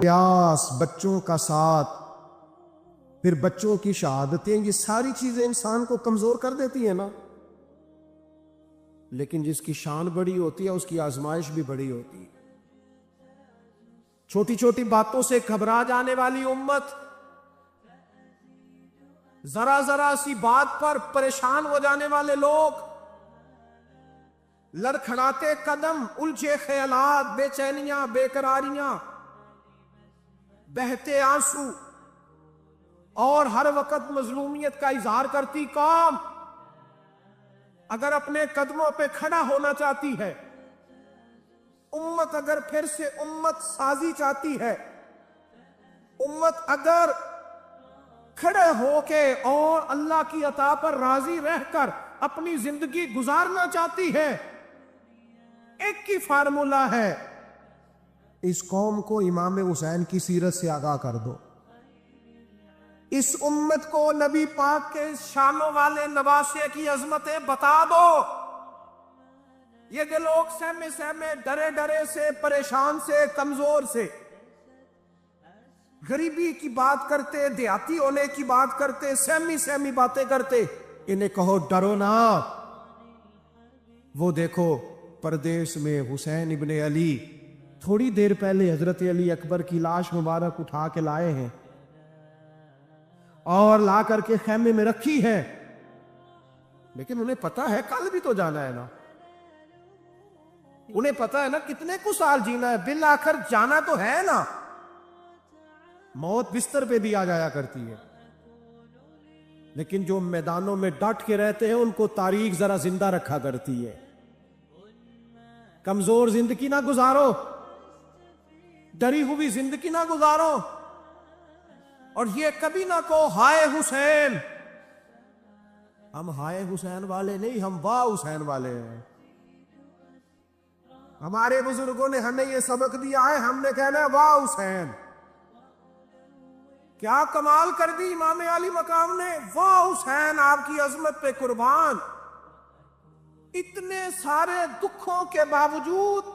پیاس، بچوں کا ساتھ، پھر بچوں کی شہادتیں، یہ ساری چیزیں انسان کو کمزور کر دیتی ہیں نا. لیکن جس کی شان بڑی ہوتی ہے اس کی آزمائش بھی بڑی ہوتی ہے. چھوٹی چھوٹی باتوں سے گھبرا جانے والی امت، ذرا ذرا سی بات پر پریشان ہو جانے والے لوگ، لڑکھڑاتے قدم، الجھے خیالات، بے چینیاں، بے قراریاں، بہتے آنسو اور ہر وقت مظلومیت کا اظہار کرتی قوم اگر اپنے قدموں پہ کھڑا ہونا چاہتی ہے، امت اگر پھر سے امت سازی چاہتی ہے، امت اگر کھڑے ہو کے اور اللہ کی عطا پر راضی رہ کر اپنی زندگی گزارنا چاہتی ہے، ایک ہی فارمولہ ہے، اس قوم کو امام حسین کی سیرت سے آگاہ کر دو. اس امت کو نبی پاک کے شانوں والے نواسے کی عظمتیں بتا دو. یہ جو لوگ سہمے سہمے، ڈرے ڈرے سے، پریشان سے، کمزور سے، غریبی کی بات کرتے، دیہاتی ہونے کی بات کرتے، سہمی سہمی باتیں کرتے، انہیں کہو ڈرو نا. وہ دیکھو پردیس میں حسین ابن علی تھوڑی دیر پہلے حضرت علی اکبر کی لاش مبارک اٹھا کے لائے ہیں اور لا کر کے خیمے میں رکھی ہے، لیکن انہیں پتا ہے کل بھی تو جانا ہے نا. انہیں پتا ہے نا کتنے کو سال جینا ہے، بالآخر جانا تو ہے نا. موت بستر پہ بھی آ جایا کرتی ہے، لیکن جو میدانوں میں ڈٹ کے رہتے ہیں ان کو تاریخ ذرا زندہ رکھا کرتی ہے. کمزور زندگی نہ گزارو، ڈری ہوئی زندگی نہ گزارو، اور یہ کبھی نہ کہو ہائے حسین. ہم ہائے حسین والے نہیں، ہم واہ حسین والے ہیں. ہمارے بزرگوں نے ہمیں یہ سبق دیا ہے، ہم نے کہنا ہے واہ حسین. کیا کمال کر دی امام علی مقام نے، واہ حسین آپ کی عظمت پہ قربان. اتنے سارے دکھوں کے باوجود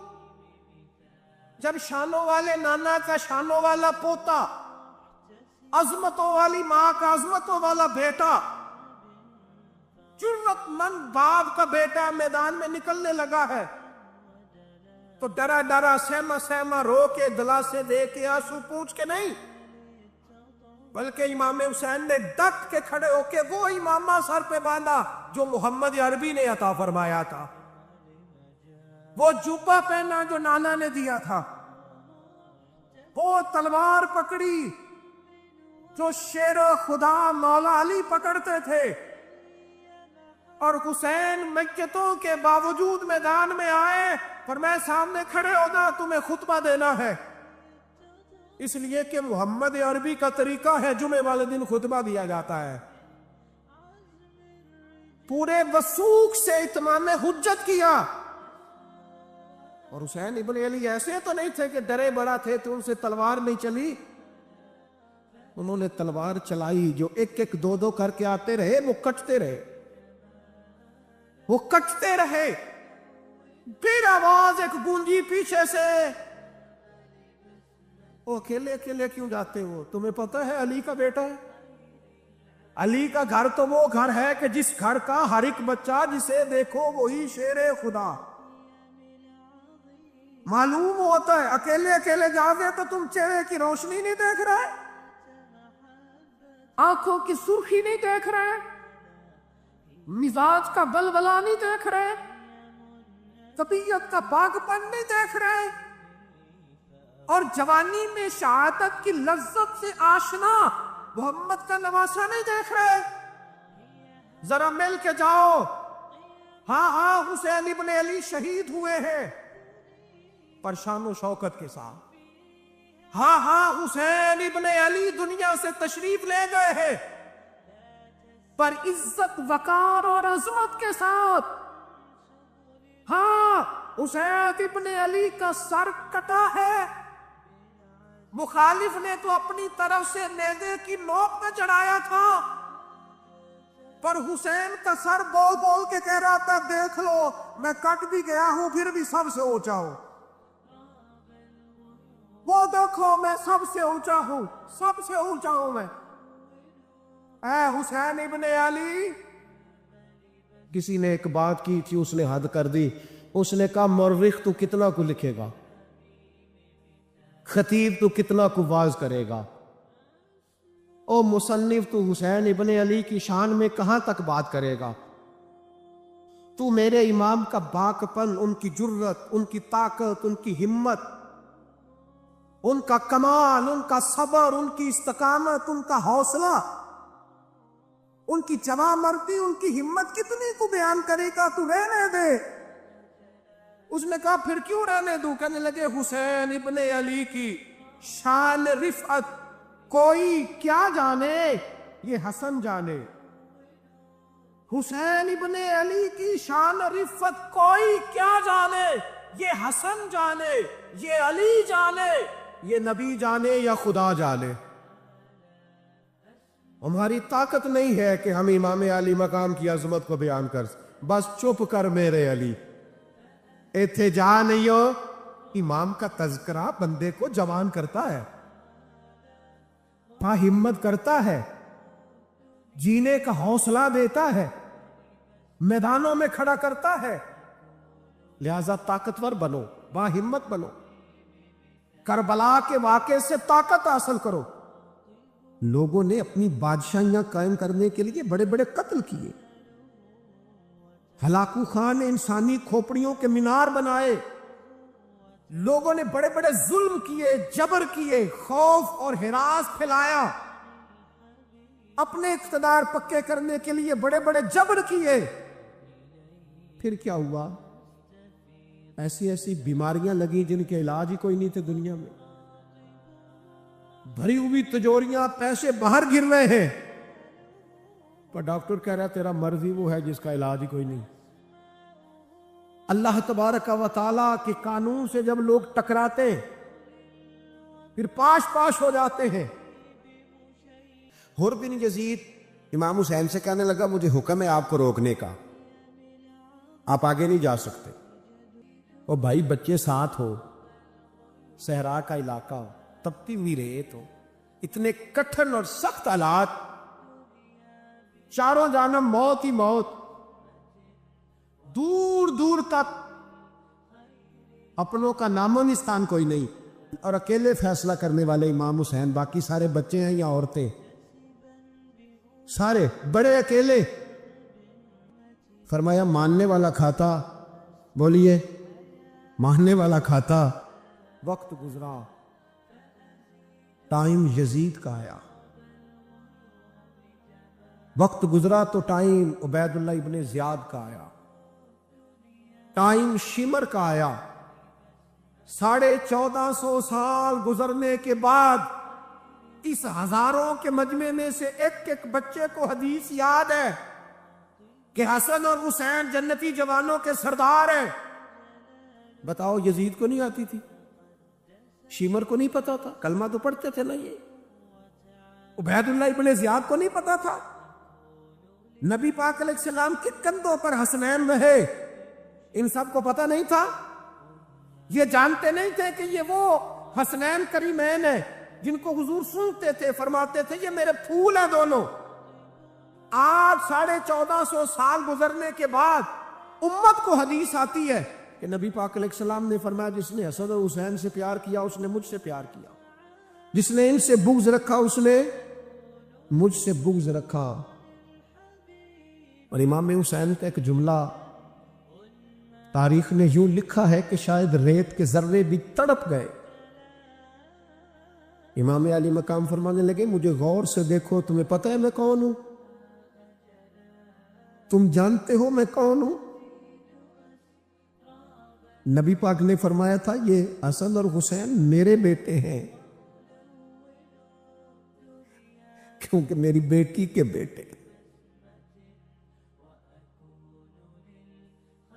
جب شانوں والے نانا کا شانوں والا پوتا، عظمتوں والی ماں کا عظمتوں والا بیٹا، جرأت مند باپ کا بیٹا میدان میں نکلنے لگا ہے، تو ڈرا ڈرا، سہما سہما، رو کے، دلاسے دے کے، آنسو پوچھ کے نہیں، بلکہ امام حسین نے ڈٹ کے کھڑے ہو کے وہ امامہ سر پہ باندھا جو محمد عربی نے عطا فرمایا تھا، وہ جوبہ پہنا جو نانا نے دیا تھا، وہ تلوار پکڑی جو شیر خدا مولا علی پکڑتے تھے، اور حسین میتوں کے باوجود میدان میں آئے، فرمایا سامنے کھڑے ہونا، تمہیں خطبہ دینا ہے. اس لیے کہ محمد عربی کا طریقہ ہے جمعے والے دن خطبہ دیا جاتا ہے. پورے وثوق سے اتمام حجت کیا. اور حسین ابن علی ایسے تو نہیں تھے کہ ڈرے بڑا تھے تو ان سے تلوار نہیں چلی، انہوں نے تلوار چلائی. جو ایک ایک دو دو کر کے آتے رہے وہ کٹتے رہے، وہ کٹتے رہے. پھر آواز ایک گونجی پیچھے سے، وہ اکیلے اکیلے کیوں جاتے ہو؟ تمہیں پتہ ہے علی کا بیٹا ہے. علی کا گھر تو وہ گھر ہے کہ جس گھر کا ہر ایک بچہ جسے دیکھو وہی شیر خدا. معلوم ہوتا ہے اکیلے اکیلے جاتے تو تم چہرے کی روشنی نہیں دیکھ رہے، آنکھوں کی سرخی نہیں دیکھ رہے، مزاج کا بلبلا نہیں دیکھ رہے، طبیعت کا پاک پن نہیں دیکھ رہے، اور جوانی میں شہادت کی لذت سے آشنا محمد کا نواسا نہیں دیکھ رہے. ذرا مل کے جاؤ. ہاں ہاں حسین ابن علی شہید ہوئے ہیں پر شان و شوکت کے ساتھ. ہاں ہاں حسین ابن علی دنیا سے تشریف لے گئے ہیں پر عزت، وقار اور عظمت کے ساتھ. ہاں حسین ابن علی کا سر کٹا ہے، مخالف نے تو اپنی طرف سے نیزے کی نوک پہ چڑھایا تھا، پر حسین کا سر بول بول کے کہہ رہا تھا دیکھ لو میں کٹ بھی گیا ہوں پھر بھی سب سے اونچا ہوں. وہ دیکھو میں سب سے اونچا ہوں، سب سے اونچا ہوں میں، اے حسین ابن علی۔ کسی نے ایک بات کی تھی، اس نے حد کر دی، اس نے کہا مورخ تو کتنا کو لکھے گا، خطیب تو کتنا کو واعظ کرے گا، او مصنف تو حسین ابن علی کی شان میں کہاں تک بات کرے گا؟ تو میرے امام کا باکپن، ان کی جرت، ان کی طاقت، ان کی ہمت، ان کا کمال، ان کا صبر، ان کی استقامت، ان کا حوصلہ، ان کی جواں مردی، ان کی ہمت کتنی کو بیان کرے گا؟ تو رہنے دے۔ اس نے کہا پھر کیوں رہنے دوں؟ کہنے لگے حسین ابن علی کی شان رفعت کوئی کیا جانے، یہ حسن جانے۔ حسین ابن علی کی شان رفعت کوئی کیا جانے، یہ حسن جانے، یہ علی جانے، یہ نبی جانے یا خدا جانے۔ ہماری طاقت نہیں ہے کہ ہم امام علی مقام کی عظمت کو بیان کر، بس چپ کر میرے علی، ایتھے جا نہیں ہو۔ امام کا تذکرہ بندے کو جوان کرتا ہے، ہمت کرتا ہے، جینے کا حوصلہ دیتا ہے، میدانوں میں کھڑا کرتا ہے۔ لہذا طاقتور بنو، باہمت بنو، کربلا کے واقعے سے طاقت حاصل کرو۔ لوگوں نے اپنی بادشاہیاں قائم کرنے کے لیے بڑے بڑے قتل کیے، ہلاکو خان نے انسانی کھوپڑیوں کے مینار بنائے، لوگوں نے بڑے بڑے ظلم کیے، جبر کیے، خوف اور ہراس پھیلایا، اپنے اقتدار پکے کرنے کے لیے بڑے بڑے جبر کیے۔ پھر کیا ہوا؟ ایسی ایسی بیماریاں لگیں جن کے علاج ہی کوئی نہیں تھے دنیا میں، بھری ہوئی تجوریاں، پیسے باہر گر رہے ہیں، پر ڈاکٹر کہہ رہا ہے تیرا مرض ہی وہ ہے جس کا علاج ہی کوئی نہیں۔ اللہ تبارک و تعالیٰ کے قانون سے جب لوگ ٹکراتے پھر پاش پاش ہو جاتے ہیں۔ حر بن یزید امام حسین سے کہنے لگا مجھے حکم ہے آپ کو روکنے کا، آپ آگے نہیں جا سکتے۔ اور بھائی بچے ساتھ ہو، صحرا کا علاقہ ہو، تپتی ہوئی ریت ہو، اتنے کٹھن اور سخت حالات، چاروں جانب موت ہی موت، دور دور تک اپنوں کا نام و نشان کوئی نہیں، اور اکیلے فیصلہ کرنے والے امام حسین، باقی سارے بچے ہیں یا عورتیں، سارے بڑے اکیلے۔ فرمایا ماننے والا کھاتا، بولیے ماننے والا کھاتا۔ وقت گزرا، ٹائم یزید کا آیا، وقت گزرا تو ٹائم عبید اللہ ابن زیاد کا آیا، ٹائم شمر کا آیا۔ 1450 سال گزرنے کے بعد اس ہزاروں کے مجمع میں سے ایک ایک بچے کو حدیث یاد ہے کہ حسن اور حسین جنتی جوانوں کے سردار ہیں۔ بتاؤ یزید کو نہیں آتی تھی؟ شیمر کو نہیں پتا تھا؟ کلمہ تو پڑھتے تھے نا یہ؟ عبید اللہ ابن زیاد کو نہیں پتا تھا؟ نبی پاک علیہ السلام کے کندھوں پر حسنین رہے، ان سب کو پتا نہیں تھا؟ یہ جانتے نہیں تھے کہ یہ وہ حسنین کریمین ہیں جن کو حضور سنتے تھے، فرماتے تھے یہ میرے پھول ہیں دونوں؟ آج 1450 سال گزرنے کے بعد امت کو حدیث آتی ہے کہ نبی پاک علیہ السلام نے فرمایا جس نے حسن اور حسین سے پیار کیا اس نے مجھ سے پیار کیا، جس نے ان سے بغض رکھا اس نے مجھ سے بغض رکھا۔ اور امام حسین کا ایک جملہ تاریخ نے یوں لکھا ہے کہ شاید ریت کے ذرے بھی تڑپ گئے۔ امام علی مقام فرمانے لگے مجھے غور سے دیکھو، تمہیں پتہ ہے میں کون ہوں؟ تم جانتے ہو میں کون ہوں؟ نبی پاک نے فرمایا تھا یہ حسن اور حسین میرے بیٹے ہیں، کیونکہ میری بیٹی کے بیٹے۔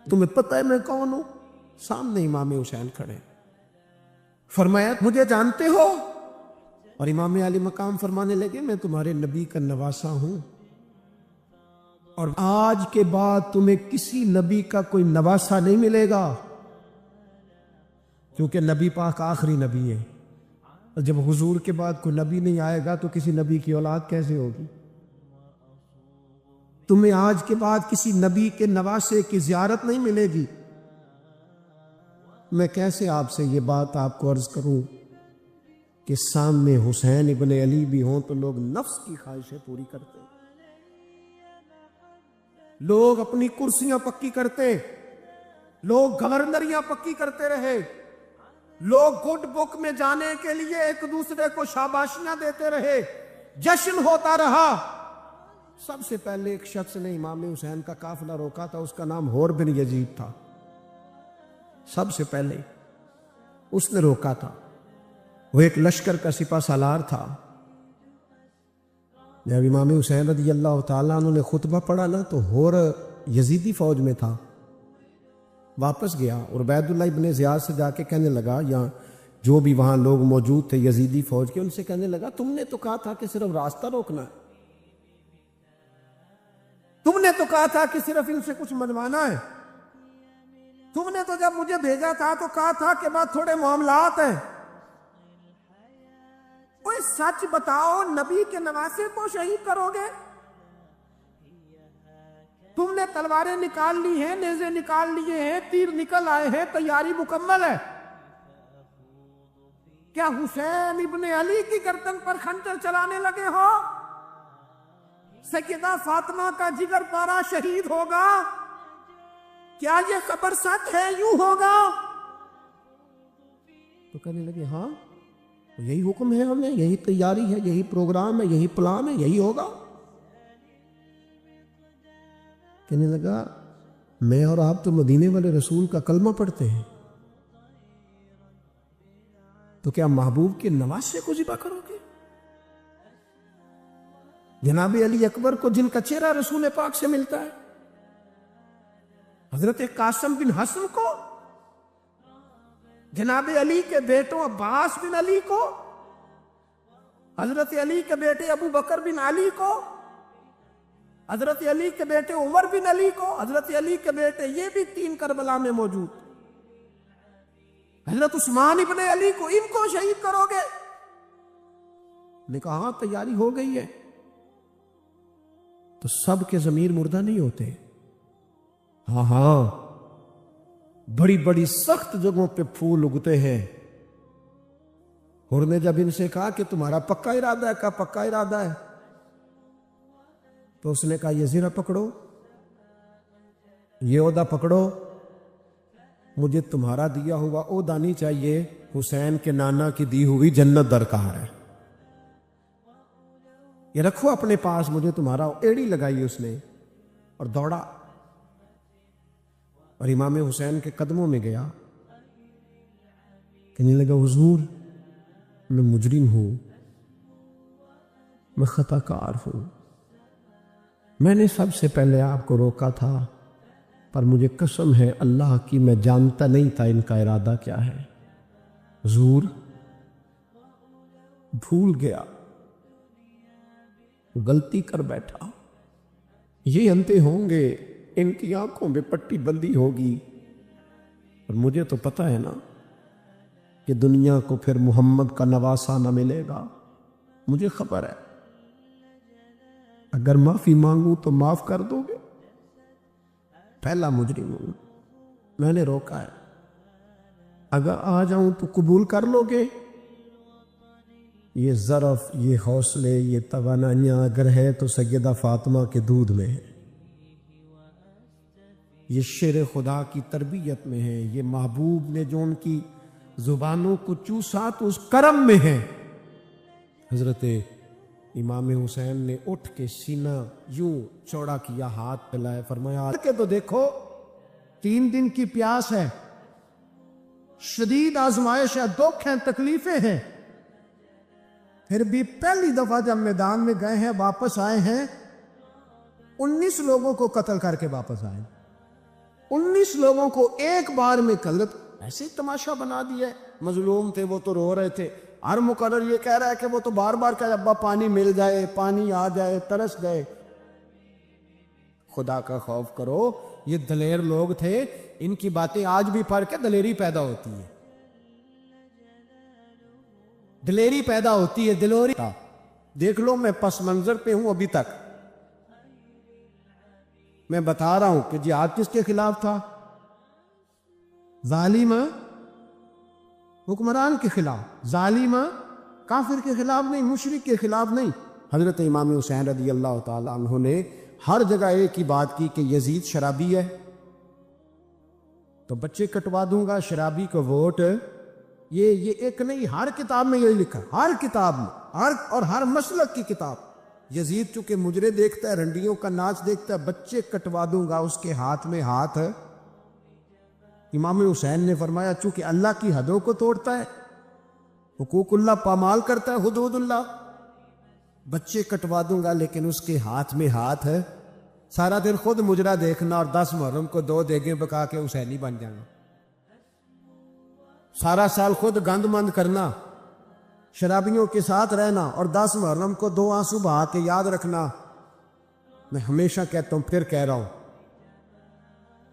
تمہیں پتہ ہے میں کون ہوں؟ سامنے امام حسین کھڑے، فرمایا مجھے جانتے ہو؟ اور امام علی مقام فرمانے لگے میں تمہارے نبی کا نواسا ہوں، اور آج کے بعد تمہیں کسی نبی کا کوئی نواسا نہیں ملے گا، کیونکہ نبی پاک آخری نبی ہے۔ اور جب حضور کے بعد کوئی نبی نہیں آئے گا تو کسی نبی کی اولاد کیسے ہوگی؟ تمہیں آج کے بعد کسی نبی کے نواسے کی زیارت نہیں ملے گی۔ میں کیسے آپ سے یہ بات آپ کو عرض کروں کہ سامنے حسین ابن علی بھی ہوں تو لوگ نفس کی خواہشیں پوری کرتے، لوگ اپنی کرسیاں پکی کرتے، لوگ گورنریاں پکی کرتے رہے، لوگ گڈ بک میں جانے کے لیے ایک دوسرے کو شاباشیاں دیتے رہے، جشن ہوتا رہا۔ سب سے پہلے ایک شخص نے امام حسین کا قافلہ روکا تھا، اس کا نام حور بن یزید تھا۔ سب سے پہلے اس نے روکا تھا، وہ ایک لشکر کا سپہ سالار تھا۔ جب امام حسین رضی اللہ تعالیٰ عنہ نے خطبہ پڑھا نا تو حور یزیدی فوج میں تھا، واپس گیا اور عبید اللہ ابن زیاد سے جا کے کہنے لگا، یا جو بھی وہاں لوگ موجود تھے یزیدی فوج کے، ان سے کہنے لگا تم نے تو کہا تھا کہ صرف راستہ روکنا ہے، تم نے تو کہا تھا کہ صرف ان سے کچھ منوانا ہے، تم نے تو جب مجھے بھیجا تھا تو کہا تھا کہ بس تھوڑے معاملات ہیں۔ کوئی سچ بتاؤ، نبی کے نواسے کو شہید کرو گے؟ تم نے تلواریں نکال لی ہیں، نیزے نکال لیے ہیں، تیر نکل آئے ہیں، تیاری مکمل ہے، کیا حسین ابن علی کی گردن پر خنجر چلانے لگے ہو؟ سیدہ فاطمہ کا جگر پارا شہید ہوگا، کیا یہ خبر سچ ہے؟ یوں ہوگا؟ تو کہنے لگے ہاں یہی حکم ہے، ہمیں یہی تیاری ہے، یہی پروگرام ہے، یہی پلان ہے، یہی ہوگا۔ کہنے لگا میں اور آپ تو مدینے والے رسول کا کلمہ پڑھتے ہیں، تو کیا محبوب کے نواسے کو ذبح کرو گے؟ جناب علی اکبر کو جن کا چہرہ رسول پاک سے ملتا ہے، حضرت قاسم بن حسن کو، جناب علی کے بیٹوں عباس بن علی کو، حضرت علی کے بیٹے ابو بکر بن علی کو، حضرت علی کے بیٹے عمر بن علی کو، حضرت علی کے بیٹے یہ بھی 3 کربلا میں موجود، حضرت عثمان ابن علی کو، ان کو شہید کرو گے؟ نے کہا ہاں تیاری ہو گئی ہے۔ تو سب کے ضمیر مردہ نہیں ہوتے، ہاں ہاں بڑی بڑی سخت جگہوں پہ پھول اگتے ہیں۔ اور نے جب ان سے کہا کہ تمہارا پکا ارادہ ہے، کہا پکا ارادہ ہے، تو اس نے کہا یہ زرہ پکڑو، یہ عہدہ پکڑو، مجھے تمہارا دیا ہوا عہدہ نہیں چاہیے، حسین کے نانا کی دی ہوئی جنت درکار ہے، یہ رکھو اپنے پاس، مجھے تمہارا۔ ایڑی لگائی اس نے اور دوڑا اور امام حسین کے قدموں میں گیا، کہنے لگا حضور میں مجرم ہوں، میں خطا کار ہوں، میں نے سب سے پہلے آپ کو روکا تھا، پر مجھے قسم ہے اللہ کی میں جانتا نہیں تھا ان کا ارادہ کیا ہے، حضور بھول گیا، غلطی کر بیٹھا، یہ انتے ہوں گے، ان کی آنکھوں میں پٹی بندی ہوگی، اور مجھے تو پتہ ہے نا کہ دنیا کو پھر محمد کا نواسہ نہ ملے گا، مجھے خبر ہے، اگر معافی مانگوں تو معاف کر دو گے، پہلا مجرم ہوں، میں نے روکا ہے، اگر آ جاؤں تو قبول کر لو گے؟ یہ ظرف، یہ حوصلے، یہ توانائیاں اگر ہے تو سیدہ فاطمہ کے دودھ میں ہے، یہ شیر خدا کی تربیت میں ہے، یہ محبوب نے جو ان کی زبانوں کو چوسا تو اس کرم میں ہے۔ حضرت امام حسین نے اٹھ کے سینہ یوں چوڑا کیا، ہاتھ پھیلائے، فرمایا کہ تو دیکھو 3 دن کی پیاس ہے، شدید آزمائش ہے، دکھ ہیں، تکلیفیں ہیں، پھر بھی پہلی دفعہ جب میدان میں گئے ہیں، واپس آئے ہیں، 19 لوگوں کو قتل کر کے واپس آئے، 19 لوگوں کو ایک بار میں حضرت ایسے تماشا بنا دیا ہے۔ مظلوم تھے وہ تو رو رہے تھے، ہر مقرر یہ کہہ رہا ہے کہ وہ تو بار بار کہہ ابا پانی مل جائے، پانی آ جائے، ترس گئے۔ خدا کا خوف کرو، یہ دلیر لوگ تھے، ان کی باتیں آج بھی پڑھ کے دلیری پیدا ہوتی ہے۔ دلیری پیدا ہوتی ہے، دلوری. دیکھ لو میں پس منظر پہ ہوں ابھی تک. میں بتا رہا ہوں کہ جہاد کس کے خلاف تھا؟ ظالم حکمران کے خلاف، ظالم کافر کے خلاف نہیں، مشرک کے خلاف نہیں. حضرت امام حسین رضی اللہ تعالی عنہ نے ہر جگہ ایک ہی بات کی کہ یزید شرابی ہے تو بچے کٹوا دوں گا، شرابی کو ووٹ. یہ ایک نہیں، ہر کتاب میں یہی لکھا، ہر کتاب میں، اور ہر مسلک کی کتاب. یزید چونکہ مجرے دیکھتا ہے، رنڈیوں کا ناچ دیکھتا ہے، بچے کٹوا دوں گا، اس کے ہاتھ میں ہاتھ ہے. امام حسین نے فرمایا چونکہ اللہ کی حدوں کو توڑتا ہے، حقوق اللہ پامال کرتا ہے، حدود اللہ، بچے کٹوا دوں گا لیکن اس کے ہاتھ میں ہاتھ ہے. سارا دن خود مجرا دیکھنا اور 10 محرم کو 2 دیگیں پکا کے حسینی بن جانا، سارا سال خود گند مند کرنا، شرابیوں کے ساتھ رہنا اور 10 محرم کو 2 آنسو بہا کے یاد رکھنا. میں ہمیشہ کہتا ہوں، پھر کہہ رہا ہوں،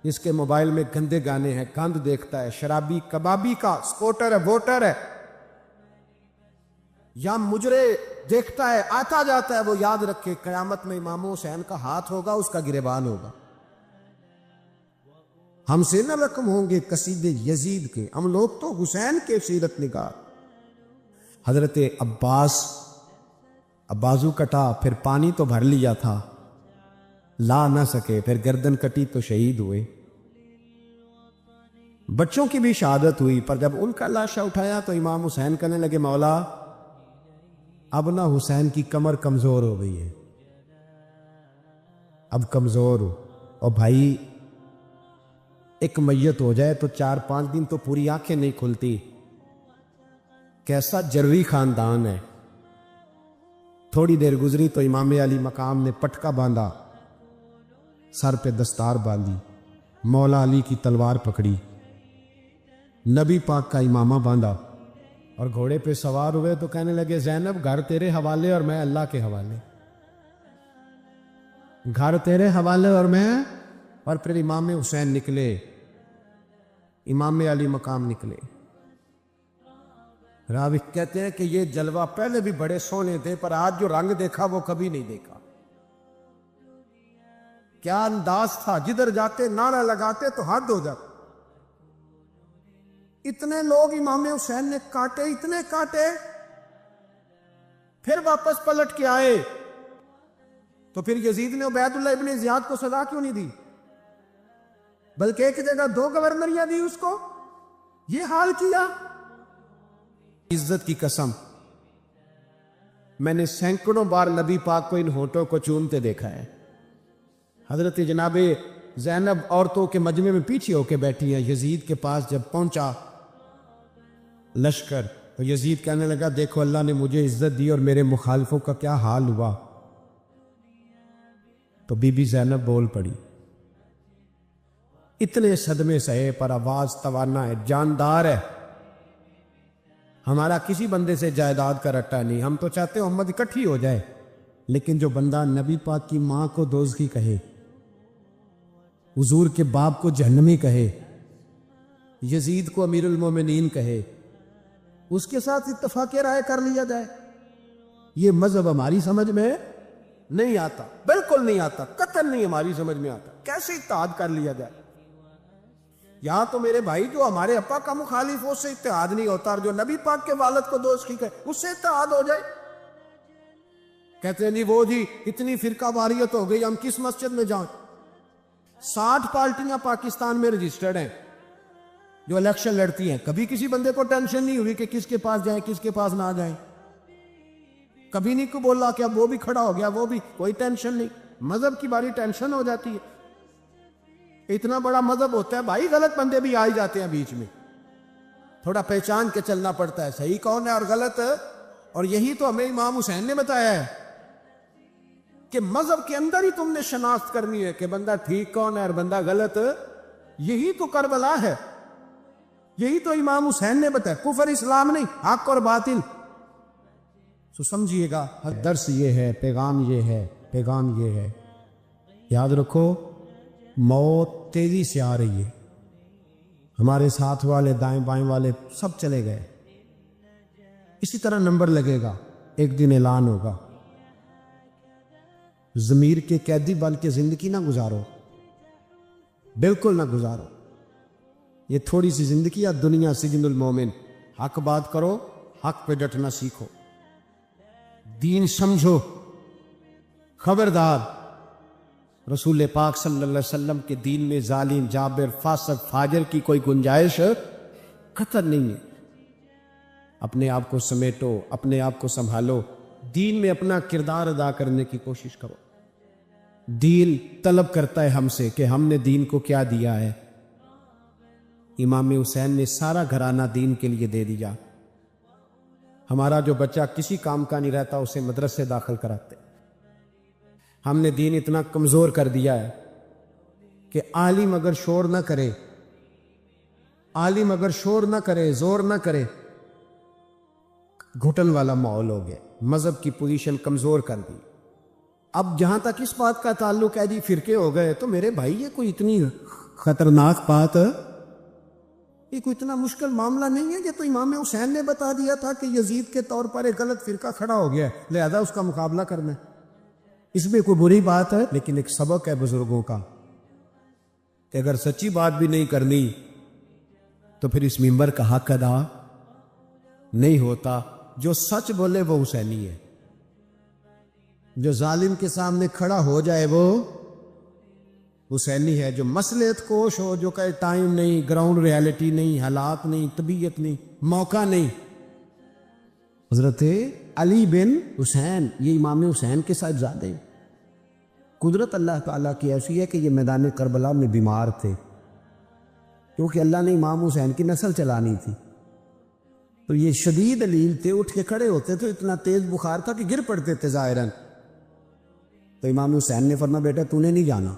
اس کے موبائل میں گندے گانے ہیں، گند دیکھتا ہے، شرابی کبابی کا سپورٹر ہے، ووٹر ہے، یا مجرے دیکھتا ہے، آتا جاتا ہے، وہ یاد رکھے قیامت میں امام حسین کا ہاتھ ہوگا، اس کا گریبان ہوگا. ہم سے نہ رقم ہوں گے قصیدے یزید کے، ہم لوگ تو حسین کے سیرت نگار. حضرت عباس بازو کٹا، پھر پانی تو بھر لیا تھا، لا نہ سکے، پھر گردن کٹی تو شہید ہوئے. بچوں کی بھی شہادت ہوئی، پر جب ان کا لاشا اٹھایا تو امام حسین کہنے لگے مولا اب نہ حسین کی کمر کمزور ہو گئی ہے، اب کمزور ہو. اور بھائی ایک میت ہو جائے تو 4-5 دن تو پوری آنکھیں نہیں کھلتی. کیسا جروی خاندان ہے. تھوڑی دیر گزری تو امام علی مقام نے پٹکا باندھا، سر پہ دستار باندھی، مولا علی کی تلوار پکڑی، نبی پاک کا امامہ باندھا اور گھوڑے پہ سوار ہوئے تو کہنے لگے زینب گھر تیرے حوالے اور میں اللہ کے حوالے، گھر تیرے حوالے اور میں. اور پھر امام حسین نکلے، امام علی مقام نکلے. راوی کہتے ہیں کہ یہ جلوہ پہلے بھی بڑے سونے تھے، پر آج جو رنگ دیکھا وہ کبھی نہیں دیکھا. کیا انداز تھا، جدھر جاتے نعرہ لگاتے تو حد ہو جاتا. اتنے لوگ امام حسین نے کاٹے، اتنے کاٹے، پھر واپس پلٹ کے آئے تو پھر یزید نے عبید اللہ ابن زیاد کو سزا کیوں نہیں دی، بلکہ ایک جگہ 2 گورنریاں دی اس کو. یہ حال کیا. عزت کی قسم میں نے سینکڑوں بار نبی پاک کو ان ہونٹوں کو چومتے دیکھا ہے. حضرت جناب زینب عورتوں کے مجمع میں پیچھے ہو کے بیٹھی ہیں. یزید کے پاس جب پہنچا لشکر تو یزید کہنے لگا دیکھو اللہ نے مجھے عزت دی اور میرے مخالفوں کا کیا حال ہوا. تو بی بی زینب بول پڑی. اتنے صدمے سہے پر آواز توانا ہے، جاندار ہے. ہمارا کسی بندے سے جائیداد کا رٹا نہیں، ہم تو چاہتے ہیں امت اکٹھی ہو جائے، لیکن جو بندہ نبی پاک کی ماں کو دوزخی کہے، حضور کے باپ کو جہنمی کہے، یزید کو امیر المومنین کہے، اس کے ساتھ اتفاق رائے کر لیا جائے، یہ مذہب ہماری سمجھ میں نہیں آتا، بالکل نہیں آتا، قطعاً نہیں ہماری سمجھ میں آتا. کیسے اتحاد کر لیا جائے؟ یہاں تو میرے بھائی جو ہمارے ابا کا مخالف ہو، اس سے اتحاد نہیں ہوتا، اور جو نبی پاک کے والد کو دوزخی کہے اس سے اتحاد ہو جائے. کہتے ہیں وہ جی اتنی فرقہ واریت ہو گئی، ہم کس مسجد میں جائیں؟ 60 پارٹیاں پاکستان میں رجسٹرڈ ہیں جو الیکشن لڑتی ہیں. کبھی کسی بندے کو ٹینشن نہیں ہوئی کہ کس کے پاس جائیں کس کے پاس نہ جائیں. کبھی نہیں کو بولا کہ اب وہ بھی کھڑا ہو گیا، وہ بھی، کوئی ٹینشن نہیں. مذہب کی باری ٹینشن ہو جاتی ہے. اتنا بڑا مذہب ہوتا ہے بھائی، غلط بندے بھی آ ہی جاتے ہیں بیچ میں، تھوڑا پہچان کے چلنا پڑتا ہے صحیح کون ہے اور غلط. اور یہی تو ہمیں امام حسین نے بتایا ہے کہ مذہب کے اندر ہی تم نے شناخت کرنی ہے کہ بندہ ٹھیک کون ہے اور بندہ غلط. یہی تو کربلا ہے، یہی تو امام حسین نے بتایا. کفر اسلام نہیں، حق اور باطل. تو سمجھیے گا درس یہ ہے، پیغام یہ ہے، پیغام یہ ہے، یاد رکھو موت تیزی سے آ رہی ہے. ہمارے ساتھ والے دائیں بائیں والے سب چلے گئے، اسی طرح نمبر لگے گا، ایک دن اعلان ہوگا، ضمیر کے قیدی بن کے زندگی نہ گزارو، بالکل نہ گزارو۔ یہ تھوڑی سی زندگی ہے دنیا سجن المومن، حق بات کرو، حق پہ ڈٹنا سیکھو، دین سمجھو، خبردار رسول پاک صلی اللہ علیہ وسلم کے دین میں ظالم، جابر، فاسق، فاجر کی کوئی گنجائش قطر نہیں ہے۔ اپنے آپ کو سمیٹو، اپنے آپ کو سنبھالو، دین میں اپنا کردار ادا کرنے کی کوشش کرو۔ دین طلب کرتا ہے ہم سے کہ ہم نے دین کو کیا دیا ہے۔ امام حسین نے سارا گھرانہ دین کے لیے دے دیا۔ ہمارا جو بچہ کسی کام کا نہیں رہتا اسے مدرسے داخل کراتے۔ ہم نے دین اتنا کمزور کر دیا ہے کہ عالم اگر شور نہ کرے، عالم اگر شور نہ کرے، زور نہ کرے، گھٹن والا ماحول ہو گیا، مذہب کی پوزیشن کمزور کر دی۔ اب جہاں تک اس بات کا تعلق ہے جی فرقے ہو گئے، تو میرے بھائی یہ کوئی اتنی خطرناک بات ہے، یہ کوئی اتنا مشکل معاملہ نہیں ہے۔ یہ تو امام حسین نے بتا دیا تھا کہ یزید کے طور پر ایک غلط فرقہ کھڑا ہو گیا ہے، لہذا اس کا مقابلہ کرنا ہے۔ اس میں کوئی بری بات ہے، لیکن ایک سبق ہے بزرگوں کا کہ اگر سچی بات بھی نہیں کرنی تو پھر اس منبر کا حق ادا نہیں ہوتا۔ جو سچ بولے وہ حسینی ہے، جو ظالم کے سامنے کھڑا ہو جائے وہ حسینی ہے، جو مصلحت کوش ہو، جو کہے ٹائم نہیں، گراؤنڈ ریالٹی نہیں، حالات نہیں، طبیعت نہیں، موقع نہیں۔ حضرت علی بن حسین یہ امام حسین کے ساتھ زیادہ ہیں۔ قدرت اللہ تعالیٰ کی ایسی ہے کہ یہ میدان کربلا میں بیمار تھے، کیونکہ اللہ نے امام حسین کی نسل چلانی تھی، تو یہ شدید علیل تھے، اٹھ کے کھڑے ہوتے تھے، اتنا تیز بخار تھا کہ گر پڑتے تھے ظاہراً۔ تو امام حسین نے فرمایا بیٹا تو نے نہیں جانا۔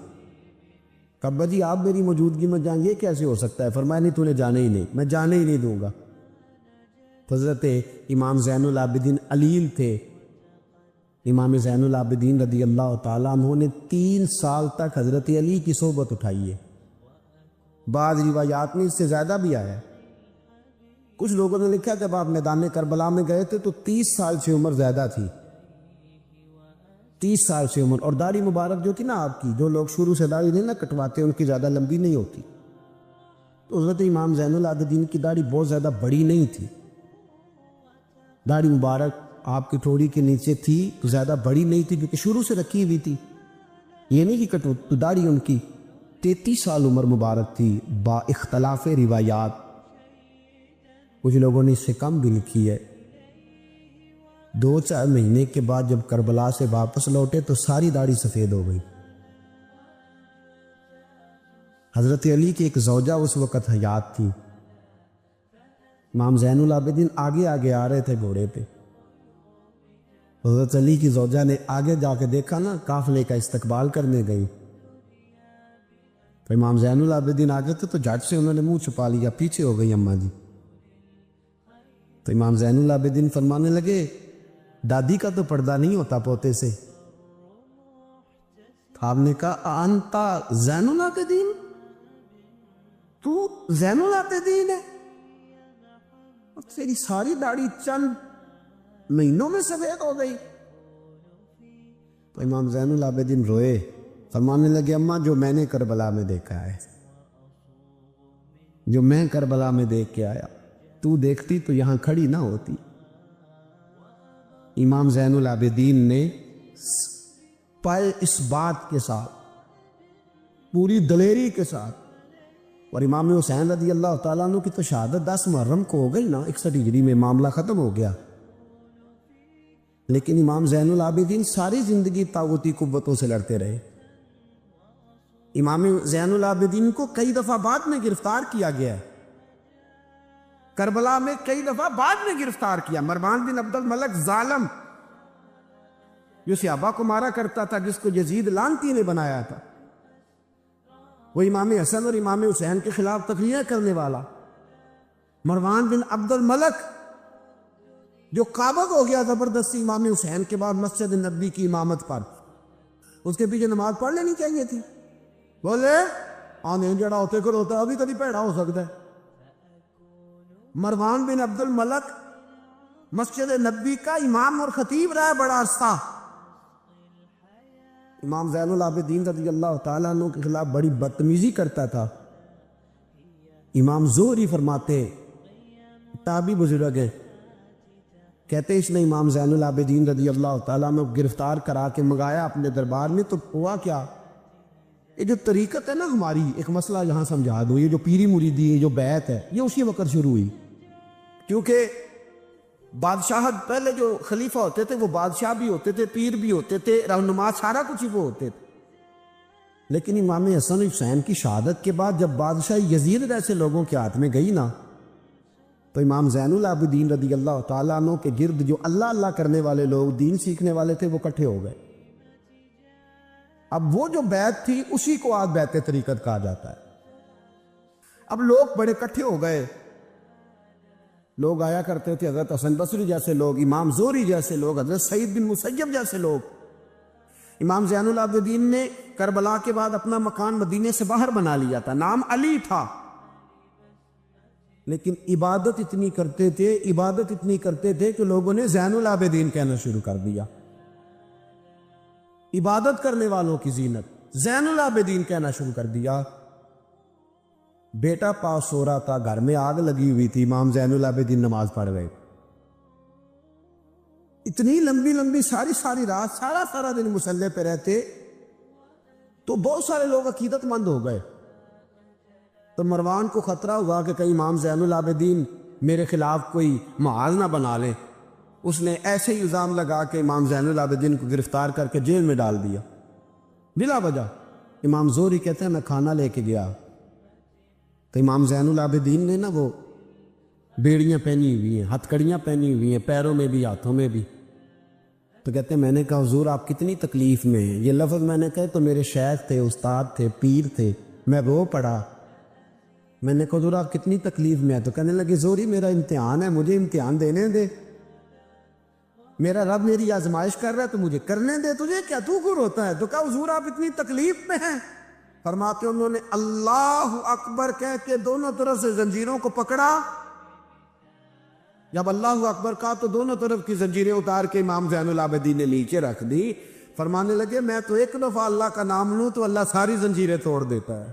کہا جی آپ میری موجودگی میں جائیں، یہ کیسے ہو سکتا ہے؟ فرمایا نہیں تو نے جانا ہی نہیں، میں جانے ہی نہیں دوں گا۔ حضرت امام زین العابدین علیل تھے۔ امام زین العابدین رضی اللہ تعالیٰ عنہ نے 3 سال تک حضرت علی کی صحبت اٹھائی ہے۔ بعض روایات میں اس سے زیادہ بھی آیا ہے۔ کچھ لوگوں نے لکھا کہ جب آپ میدان کربلا میں گئے تھے تو 30 سال سے عمر زیادہ تھی، 30 سال سے عمر، اور داڑھی مبارک جو تھی نا آپ کی، جو لوگ شروع سے داڑھی نہیں نہ کٹواتے ان کی زیادہ لمبی نہیں ہوتی، تو حضرت امام زین العابدین کی داڑھی بہت زیادہ بڑی نہیں تھی، داڑھی مبارک آپ کی ٹھوڑی کے نیچے تھی تو زیادہ بڑی نہیں تھی، کیونکہ شروع سے رکھی ہوئی تھی، یہ نہیں کہ کٹو، تو داڑھی ان کی 33 سال عمر مبارک تھی با اختلاف روایات۔ کچھ لوگوں نے اس سے کم بھی لکھی ہے۔ 2-4 مہینے کے بعد جب کربلا سے واپس لوٹے تو ساری داڑھی سفید ہو گئی۔ حضرت علی کی ایک زوجہ اس وقت حیات تھی۔ امام زین العابدین آگے آگے آ رہے تھے گھوڑے پہ، حضرت علی کی زوجہ نے آگے جا کے دیکھا نا، قافلے کا استقبال کرنے گئی، تو امام زین العابدین آگے تھے تو جھٹ سے انہوں نے منہ چھپا لیا، پیچھے ہو گئی اماں جی۔ تو امام زین العابدین فرمانے لگے دادی کا تو پردہ نہیں ہوتا پوتے سے۔ آپ نے کہا انتا زین العابدین، تو زین العابدین ہے، اور تیری ساری داڑھی چند مہینوں میں سفید ہو گئی۔ تو امام زین العابدین روئے، فرمانے لگے اماں جو میں نے کربلا میں دیکھا ہے، جو میں کربلا میں دیکھ کے آیا، تو دیکھتی تو یہاں کھڑی نہ ہوتی۔ امام زین العابدین نے پائے اس بات کے ساتھ، پوری دلیری کے ساتھ، اور امام حسین رضی اللہ تعالیٰ عنہ کی تو شہادت 10 محرم کو ہو گئی نا، 61 ہجری میں معاملہ ختم ہو گیا، لیکن امام زین العابدین ساری زندگی طاغوتی قوتوں سے لڑتے رہے۔ امام زین العابدین کو کئی دفعہ بعد میں گرفتار کیا گیا ہے، کربلا میں کئی دفعہ بعد میں گرفتار کیا۔ مروان بن عبد الملک ظالم جو صحابہ کو مارا کرتا تھا، جس کو یزید لعنتی نے بنایا تھا، وہ امام حسن اور امام حسین کے خلاف تقریریں کرنے والا مروان بن عبد الملک، جو قابض ہو گیا زبردستی امام حسین کے بعد مسجد نبی کی امامت پر، اس کے پیچھے نماز پڑھ لینی چاہیے تھی، بولے آنے جڑا ہوتے کر ہوتا ہے، ابھی کبھی پیڑا ہو سکتا ہے۔ مروان بن عبد الملک مسجد نبوی کا امام اور خطیب رہا بڑا عرصہ. امام زین العابدین رضی اللہ تعالیٰ عنہ کے خلاف بڑی بدتمیزی کرتا تھا. امام زہری فرماتے، تابعی بزرگ ہیں، کہتے اس نے امام زین العابدین رضی اللہ تعالیٰ عنہ کو گرفتار کرا کے منگایا اپنے دربار میں. تو ہوا کیا، یہ جو طریقت ہے نا ہماری، ایک مسئلہ یہاں سمجھا دو، یہ جو پیری مریدی یہ جو بیعت ہے یہ اسی وقت شروع ہوئی. کیونکہ بادشاہت پہلے جو خلیفہ ہوتے تھے وہ بادشاہ بھی ہوتے تھے، پیر بھی ہوتے تھے، رہنما، سارا کچھ ہی وہ ہوتے تھے. لیکن امام حسن حسین کی شہادت کے بعد جب بادشاہ یزید جیسے لوگوں کے ہاتھ میں گئی نا، تو امام زین العابدین رضی اللہ تعالیٰ عنہ کے گرد جو اللہ اللہ کرنے والے لوگ، دین سیکھنے والے تھے، وہ اکٹھے ہو گئے. اب وہ جو بیعت تھی اسی کو آج بیعت طریقت کہا جاتا ہے. اب لوگ بڑے اکٹھے ہو گئے. لوگ آیا کرتے تھے، حضرت حسن بصری جیسے لوگ، امام زہری جیسے لوگ، حضرت سعید بن مسیب جیسے لوگ. امام زین العابدین نے کربلا کے بعد اپنا مکان مدینے سے باہر بنا لیا تھا، نام علی تھا. لیکن عبادت اتنی کرتے تھے کہ لوگوں نے زین العابدین کہنا شروع کر دیا. عبادت کرنے والوں کی زینت زین العابدین کہنا شروع کر دیا. بیٹا پاس سو رہا تھا، گھر میں آگ لگی ہوئی تھی، امام زین العابدین نماز پڑھ گئے. اتنی لمبی ساری رات سارا دن مصلی پہ رہتے تو بہت سارے لوگ عقیدت مند ہو گئے. تو مروان کو خطرہ ہوا کہ کہیں امام زین العابدین میرے خلاف کوئی محاذ نہ بنا لے. اس نے ایسے ہی الزام لگا کہ امام زین العابدین کو گرفتار کر کے جیل میں ڈال دیا بلا وجہ. امام زہری کہتے ہیں میں کھانا لے کے گیا تو امام زین العابدین نے نا وہ بیڑیاں پہنی ہوئی ہیں، ہتھ کڑیاں پہنی ہوئی ہیں، پیروں میں بھی ہاتھوں میں بھی. تو کہتے ہیں میں نے کہا حضور آپ کتنی تکلیف میں ہیں. یہ لفظ میں نے کہے تو میرے شیخ تھے، استاد تھے، پیر تھے، میں رو پڑا. میں نے کہا حضور آپ کتنی تکلیف میں ہیں. تو کہنے لگے زہری میرا امتحان ہے، مجھے امتحان دینے دے، میرا رب میری آزمائش کر رہا ہے تو مجھے کرنے دے، تجھے کیا، تو کیوں روتا ہے. تو کہا حضور آپ اتنی تکلیف میں ہیں. فرماتے انہوں نے اللہ اکبر کہہ کے دونوں طرف سے زنجیروں کو پکڑا. جب اللہ اکبر کہا تو دونوں طرف کی زنجیریں اتار کے امام زین العابدین نے نیچے رکھ دی. فرمانے لگے میں تو ایک دفعہ اللہ کا نام لوں تو اللہ ساری زنجیریں توڑ دیتا ہے،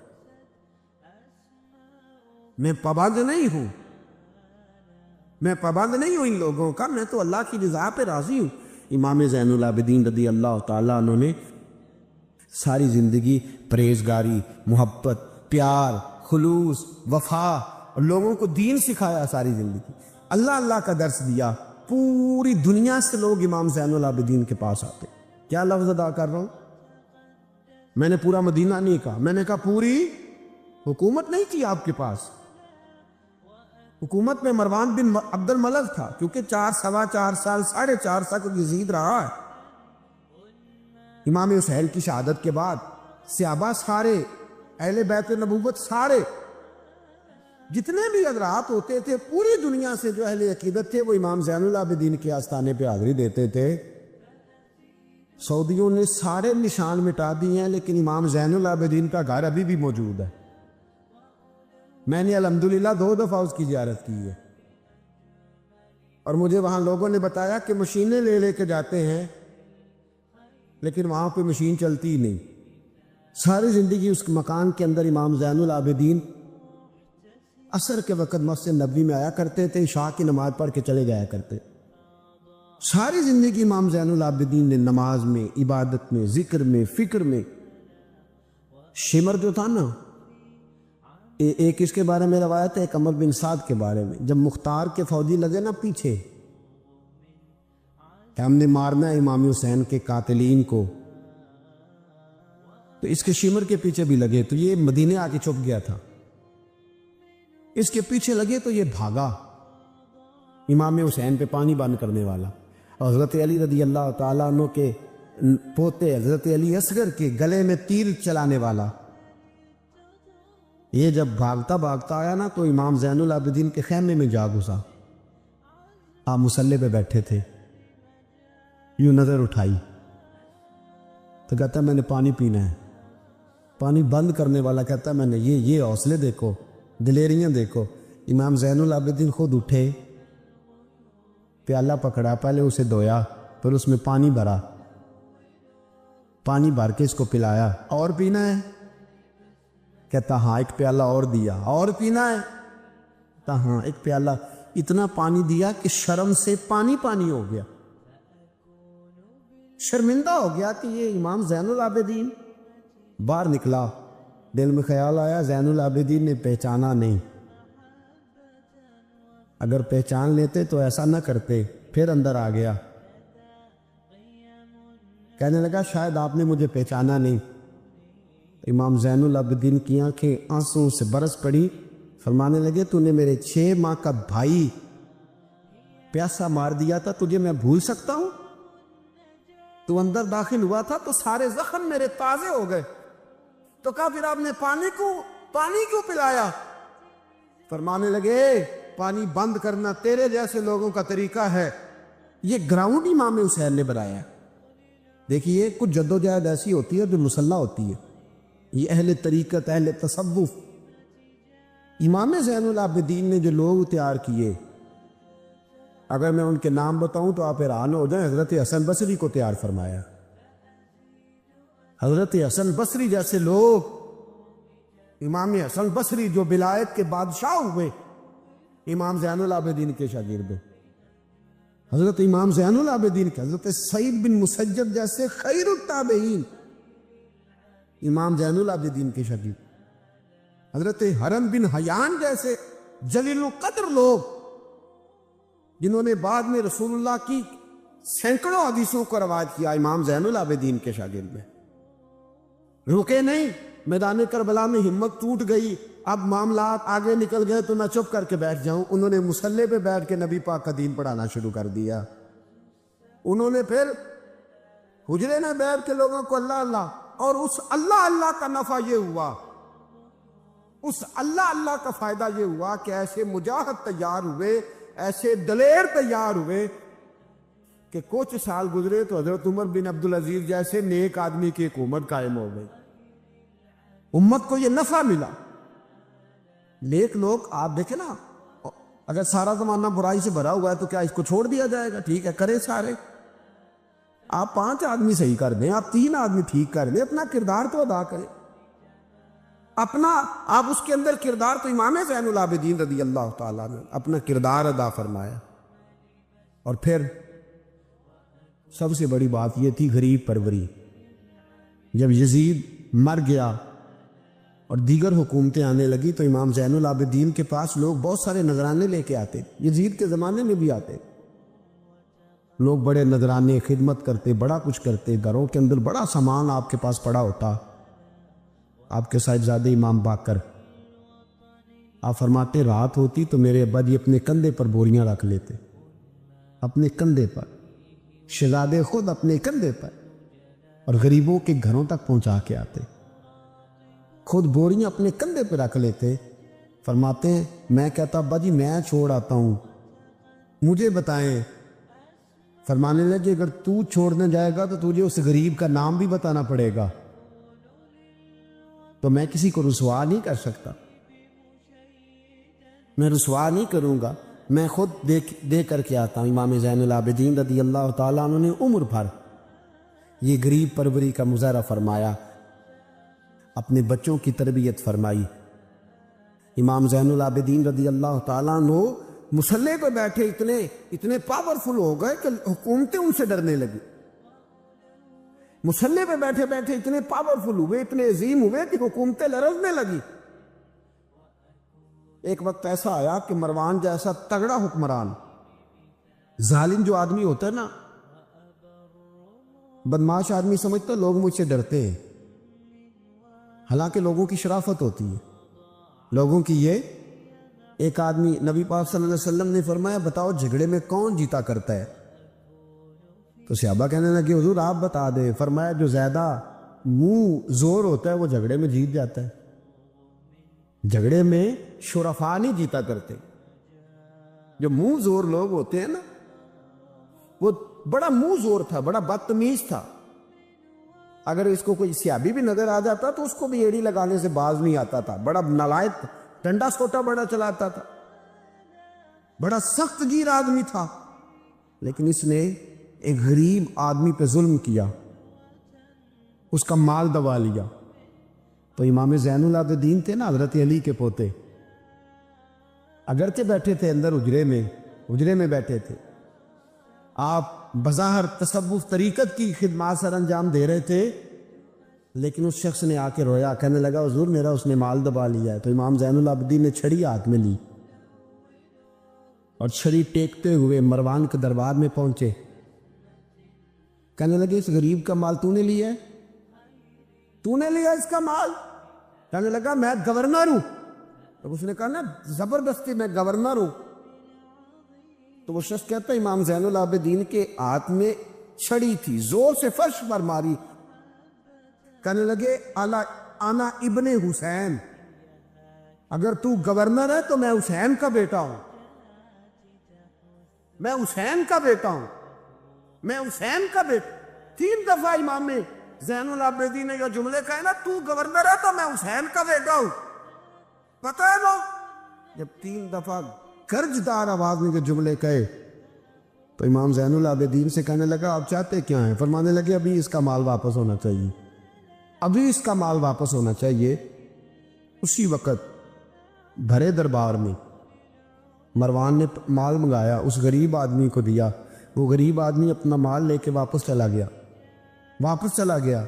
میں پابند نہیں ہوں ان لوگوں کا، میں تو اللہ کی رضا پہ راضی ہوں. امام زین العابدین رضی اللہ تعالیٰ عنہ نے ساری زندگی پرہیزگاری، محبت، پیار، خلوص، وفا اور لوگوں کو دین سکھایا. ساری زندگی اللہ اللہ کا درس دیا. پوری دنیا سے لوگ امام زین العابدین کے پاس آتے. کیا لفظ ادا کر رہا ہوں، میں نے پورا مدینہ نہیں کہا، میں نے کہا پوری حکومت نہیں تھی آپ کے پاس. حکومت میں مروان بن عبد الملک تھا، کیونکہ 4 سال 4.5 سال تک یزید رہا ہے. امام حسین کی شہادت کے بعد صحابہ سارے، اہل بیت نبوت سارے، جتنے بھی حضرات ہوتے تھے پوری دنیا سے جو اہل عقیدت تھے وہ امام زین العابدین کے آستانے پہ حاضری دیتے تھے. سعودیوں نے سارے نشان مٹا دیے ہیں لیکن امام زین العابدین کا گھر ابھی بھی موجود ہے. میں نے الحمدللہ 2 دفعہ اس کی زیارت کی ہے اور مجھے وہاں لوگوں نے بتایا کہ مشینیں لے کے جاتے ہیں لیکن وہاں پہ مشین چلتی ہی نہیں. ساری زندگی اس مکان کے اندر امام زین العابدین عصر کے وقت مسجد نبوی میں آیا کرتے تھے، عشاء کی نماز پڑھ کے چلے جایا کرتے. ساری زندگی امام زین العابدین نے نماز میں، عبادت میں، ذکر میں، فکر میں. شمر جو تھا نا، ایک اس کے بارے میں روایت ہے، ایک عمر بن سعد کے بارے میں، جب مختار کے فوجی لگے نا پیچھے کہ ہم نے مارنا ہے امام حسین کے قاتلین کو، تو اس کے شمر کے پیچھے بھی لگے تو یہ مدینے آ کے چھپ گیا تھا. اس کے پیچھے لگے تو یہ بھاگا. امام حسین پہ پانی بند کرنے والا، اور حضرت علی رضی اللہ تعالیٰ عنہ کے پوتے حضرت علی اصغر کے گلے میں تیر چلانے والا. یہ جب بھاگتا آیا نا تو امام زین العابدین کے خیمے میں جا گھسا. آپ مصلی پہ بیٹھے تھے، یوں نظر اٹھائی تو کہتا میں نے پانی پینا ہے. پانی بند کرنے والا کہتا میں نے یہ حوصلے دیکھو، دلیریاں دیکھو. امام زین العابدین خود اٹھے، پیالہ پکڑا, پہلے اسے دھویا, پھر اس میں پانی بھرا, پانی بھر کے اس کو پلایا. اور پینا ہے؟ کہتا ہاں. ایک پیالہ اور دیا. اور پینا ہے؟ کہتا ہاں. ایک پیالہ. اتنا پانی دیا کہ شرم سے پانی پانی ہو گیا, شرمندہ ہو گیا کہ یہ امام زین العابدین. باہر نکلا, دل میں خیال آیا زین العابدین نے پہچانا نہیں, اگر پہچان لیتے تو ایسا نہ کرتے. پھر اندر آ گیا, کہنے لگا شاید آپ نے مجھے پہچانا نہیں. امام زین العابدین کی آنکھیں آنسوں سے برس پڑی, فرمانے لگے تو نے میرے 6 ماہ کا بھائی پیاسا مار دیا تھا, تجھے میں بھول سکتا ہوں؟ تو اندر داخل ہوا تھا تو سارے زخم میرے تازے ہو گئے. تو کہا پھر آپ نے پانی کیوں پلایا؟ فرمانے لگے پانی بند کرنا تیرے جیسے لوگوں کا طریقہ ہے. یہ گراؤنڈ امام حسین نے بنایا. دیکھیے کچھ جدوجہد ایسی ہوتی ہے جو مسلح ہوتی ہے. یہ اہل طریقت, اہل تصوف, امام زین العابدین نے جو لوگ تیار کیے, اگر میں ان کے نام بتاؤں تو آپ حیران ہو جائیں. حضرت حسن بصری کو تیار فرمایا. حضرت حسن بصری جیسے لوگ, امام حسن بصری جو ولایت کے بادشاہ ہوئے, امام زین العابدین کے شاگرد. حضرت امام زین العابدین کے, حضرت سعید بن مسجد جیسے خیر التابعین امام زین العابدین کے شاگرد. حضرت حرم بن حیان جیسے جلیل القدر لوگ, جنہوں نے بعد میں رسول اللہ کی سینکڑوں حدیثوں کو روایت کیا, امام زین العابدین کے شاگرد میں. رکے نہیں, میدان کربلا میں ہمت ٹوٹ گئی, اب معاملات آگے نکل گئے تو میں چپ کر کے بیٹھ جاؤں. انہوں نے مصلے پہ بیٹھ کے نبی پاک کا دین پڑھانا شروع کر دیا. انہوں نے پھر حجرے میں بیٹھ کے لوگوں کو اللہ اللہ, اور اس اللہ اللہ کا نفع یہ ہوا, اس اللہ اللہ کا فائدہ یہ ہوا کہ ایسے مجاہد تیار ہوئے, ایسے دلیر تیار ہوئے کہ کچھ سال گزرے تو حضرت عمر بن عبدالعزیز جیسے نیک آدمی کی حکومت قائم ہو گئی. امت کو یہ نفع ملا. نیک لوگ آپ دیکھیں نا, اگر سارا زمانہ برائی سے بھرا ہوا ہے تو کیا اس کو چھوڑ دیا جائے گا؟ ٹھیک ہے کریں سارے, آپ 5 آدمی صحیح کر دیں, آپ 3 آدمی ٹھیک کر دیں, اپنا کردار تو ادا کریں. اپنا آپ اس کے اندر کردار, تو امام زین العابدین رضی اللہ تعالیٰ نے اپنا کردار ادا فرمایا. اور پھر سب سے بڑی بات یہ تھی غریب پروری. جب یزید مر گیا اور دیگر حکومتیں آنے لگی تو امام زین العابدین کے پاس لوگ بہت سارے نذرانے لے کے آتے. یزید کے زمانے میں بھی آتے لوگ, بڑے نذرانے خدمت کرتے, بڑا کچھ کرتے, گھروں کے اندر بڑا سامان آپ کے پاس پڑا ہوتا. آپ کے صاحبزادے امام باقر, آپ فرماتے رات ہوتی تو میرے ابا جی اپنے کندھے پر بوریاں رکھ لیتے, اپنے کندھے پر, شہزادے خود اپنے کندھے پر, اور غریبوں کے گھروں تک پہنچا کے آتے. خود بوریاں اپنے کندھے پہ رکھ لیتے. فرماتے ہیں میں کہتا ابا جی میں چھوڑ آتا ہوں, مجھے بتائیں. فرمانے لگے اگر تو چھوڑنے جائے گا تو تجھے اس غریب کا نام بھی بتانا پڑے گا, تو میں کسی کو رسوا نہیں کر سکتا, میں رسوا نہیں کروں گا, میں خود دے کر کے آتا ہوں. امام زین العابدین رضی اللہ تعالیٰ عنہ نے عمر بھر یہ غریب پروری کا مظاہرہ فرمایا, اپنے بچوں کی تربیت فرمائی. امام زین العابدین رضی اللہ تعالیٰ عنہ مصلے پہ بیٹھے اتنے پاورفل ہو گئے کہ حکومتیں ان سے ڈرنے لگی. مصلے پہ بیٹھے بیٹھے اتنے پاورفل ہوئے, اتنے عظیم ہوئے کہ حکومتیں لرزنے لگی. ایک وقت ایسا آیا کہ مروان جیسا تگڑا حکمران, ظالم جو آدمی ہوتا ہے نا, بدماش آدمی سمجھتا لوگ مجھ سے ڈرتے ہیں, حالانکہ لوگوں کی شرافت ہوتی ہے, لوگوں کی. یہ ایک آدمی, نبی پاک صلی اللہ علیہ وسلم نے فرمایا بتاؤ جھگڑے میں کون جیتا کرتا ہے؟ تو صحابہ کہنے لگے حضور آپ بتا دیں. فرمایا جو زیادہ منہ زور ہوتا ہے وہ جھگڑے میں جیت جاتا ہے. جھگڑے میں شرفا نہیں جیتا کرتے, جو منہ زور لوگ ہوتے ہیں نا, وہ بڑا منہ زور تھا, بڑا بدتمیز تھا. اگر اس کو کوئی سیابی بھی نظر آ جاتا تو اس کو بھی ایڑی لگانے سے باز نہیں آتا تھا. بڑا نالائق, ڈنڈا سوٹا بڑا چلاتا تھا, بڑا سخت گیر آدمی تھا. لیکن اس نے ایک غریب آدمی پہ ظلم کیا، اس کا مال دبا لیا۔ تو امام زین العابدین تھے نا، حضرت علی کے پوتے، اگرچہ بیٹھے تھے اندر حجرے میں بیٹھے تھے، آپ بظاہر تصوف طریقت کی خدمات سر انجام دے رہے تھے، لیکن اس شخص نے آ کے رویا، کہنے لگا حضور میرا اس نے مال دبا لیا ہے۔ تو امام زین العابدین نے چھڑی ہاتھ میں لی اور چھڑی ٹیکتے ہوئے مروان کے دربار میں پہنچے، کہنے لگے اس غریب کا مال تو نے لیا ہے؟ تو نے لیا اس کا مال؟ کہنے لگا میں گورنر ہوں۔ تو اس نے کہا نا زبردستی میں گورنر ہوں۔ تو وہ شخص کہتا ہے امام زین العابدین کے ہاتھ میں چھڑی تھی، زور سے فرش پر ماری، کہنے لگے انا ابن حسین، اگر تو گورنر ہے تو میں حسین کا بیٹا ہوں، میں حسین کا بیٹا ہوں، میں حسین کا بیٹا۔ 3 دفعہ امام زین العابدین نے یہ جملے کہے نا، تو گورنر ہے تو میں حسین کا بیٹا ہوں، پتہ ہے لوگ جب 3 دفعہ گرجدار آواز میں جو جملے کہے تو امام زین العابدین سے کہنے لگا آپ چاہتے کیا ہیں؟ فرمانے لگے ابھی اس کا مال واپس ہونا چاہیے، ابھی اس کا مال واپس ہونا چاہیے۔ اسی وقت بھرے دربار میں مروان نے مال منگایا، اس غریب آدمی کو دیا، وہ غریب آدمی اپنا مال لے کے واپس چلا گیا۔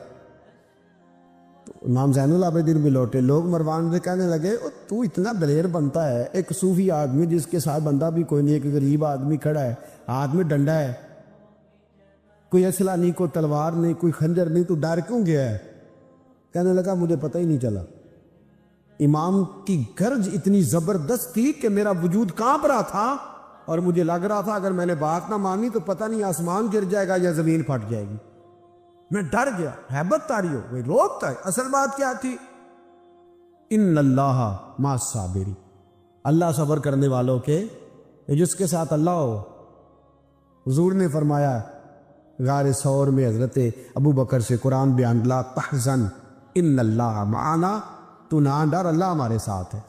تو امام زین العابدین بھی لوٹے، لوگ مروان سے کہنے لگے تو اتنا دلیر بنتا ہے، ایک صوفی آدمی جس کے ساتھ بندہ بھی کوئی نہیں، ایک غریب آدمی کھڑا ہے، ہاتھ میں ڈنڈا ہے، کوئی اسلحہ نہیں، کوئی تلوار نہیں، کوئی خنجر نہیں، تو ڈر کیوں گیا ہے؟ کہنے لگا مجھے پتہ ہی نہیں چلا۔ امام کی گرج اتنی زبردست تھی کہ میرا وجود کانپ رہا تھا اور مجھے لگ رہا تھا اگر میں نے بات نہ مانی تو پتہ نہیں آسمان گر جائے گا یا زمین پھٹ جائے گی۔ میں ڈر گیا، ہیبت تاری ہو گئی، روکتا ہے۔ اصل بات کیا تھی؟ ان اللہ مع الصابرین، اللہ صبر کرنے والوں کے، جس کے ساتھ اللہ ہو۔ حضور نے فرمایا غار ثور میں حضرت ابو بکر سے قرآن بیان، لا تحزن ان اللہ معنا، تو نہ ڈر، اللہ ہمارے ساتھ ہے۔